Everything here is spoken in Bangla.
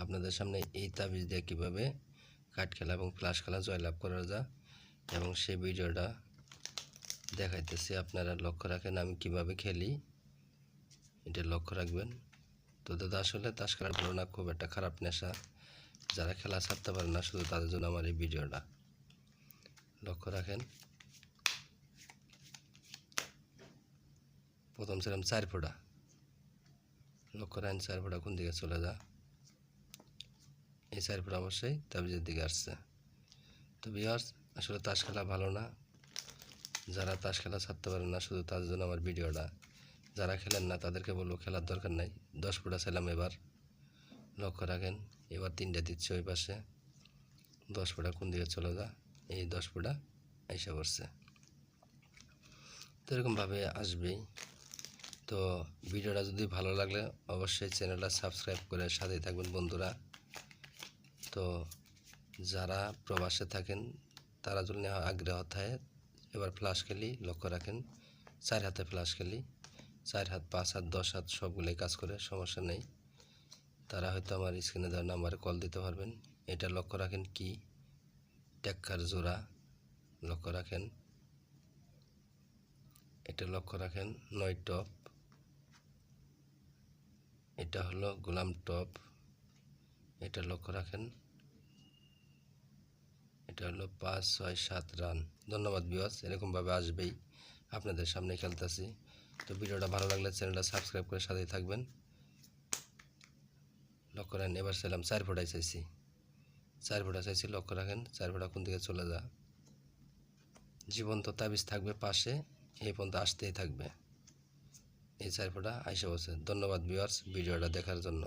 আপনাদের সামনে এই তাবিজ দিয়ে কীভাবে কাঠ খেলা এবং ফ্লাশ খেলা জয়লাভ করা যায় এবং সেই ভিডিওটা দেখাইতেছি। আপনারা লক্ষ্য রাখেন আমি কিভাবে খেলি, এটা লক্ষ্য রাখবেন। তো দাদা আসলে তাস খেলার ভালো না, খুব একটা খারাপ নেশা। যারা খেলা ছাড়তে পারে না শুধু তাদের জন্য আমার এই ভিডিওটা। লক্ষ্য রাখেন, প্রথম ছিলাম 4 ফোঁটা। লক্ষ্য রাখেন 4 ফোঁটা কোন দিকে চলে যা, এই 4 ফোঁটা অবশ্যই তাবিজের দিকে আসছে। তো ভিউয়ার্স আসলে তাস খেলা ভালো না, যারা তাস খেলা ছাড়তে পারেন না শুধু তাদের জন্য আমার ভিডিওটা। যারা খেলেন না তাদেরকে বলবো খেলার দরকার নাই। 10 ফোঁটা ছিলাম এবার। লক্ষ্য রাখেন এবার 3টা দিচ্ছে ওই পাশে। 10 ফোঁটা কোন দিকে চলে যা, এই 10 ফোঁটা এসে পড়ছে। তো এরকমভাবে আসবেই। তো ভিডিওটা যদি ভালো লাগলে অবশ্যই চ্যানেলটা সাবস্ক্রাইব করে সাথেই থাকবেন বন্ধুরা। তো যারা প্রবাসে থাকেন তারা যদি আগ্রহ থাকে এবার ফ্লাশ খেলি, লক্ষ্য রাখেন 4 হাতে ফ্লাশ খেলি। 4 হাত, 5 হাত, 10 হাত সবগুলোই কাজ করে, সমস্যা নেই। তারা হয়তো আমার স্ক্রিনে দেওয়া নাম্বারে কল দিতে পারবেন। এটা লক্ষ্য রাখেন কি টেক্কার জোড়া, লক্ষ্য রাখেন। এটা লক্ষ্য রাখেন 9 টপ। এটা হলো গোলাম টপ। এটা লক্ষ্য রাখেন, এটা হলো 5, 6, 7 রান। ধন্যবাদ ভিউয়ার্স, এরকমভাবে আসবেই। আপনাদের সামনে খেলতেছি। তো ভিডিওটা ভালো লাগলে চ্যানেলটা সাবস্ক্রাইব করে সাথেই থাকবেন। লক্ষ্য রাখেন এবার ছিলাম 4 ফোঁটায় চাইছি। 4 ফোঁটা চাইছি, লক্ষ্য রাখেন 4 ফোঁটা কোন দিকে চলে যা। জীবন্ত তাবিজ থাকবে পাশে, এই পর্যন্ত আসতেই থাকবে। এই 4 ফোঁটা আইসা বসে। ধন্যবাদ ভিউয়ার্স ভিডিওটা দেখার জন্য।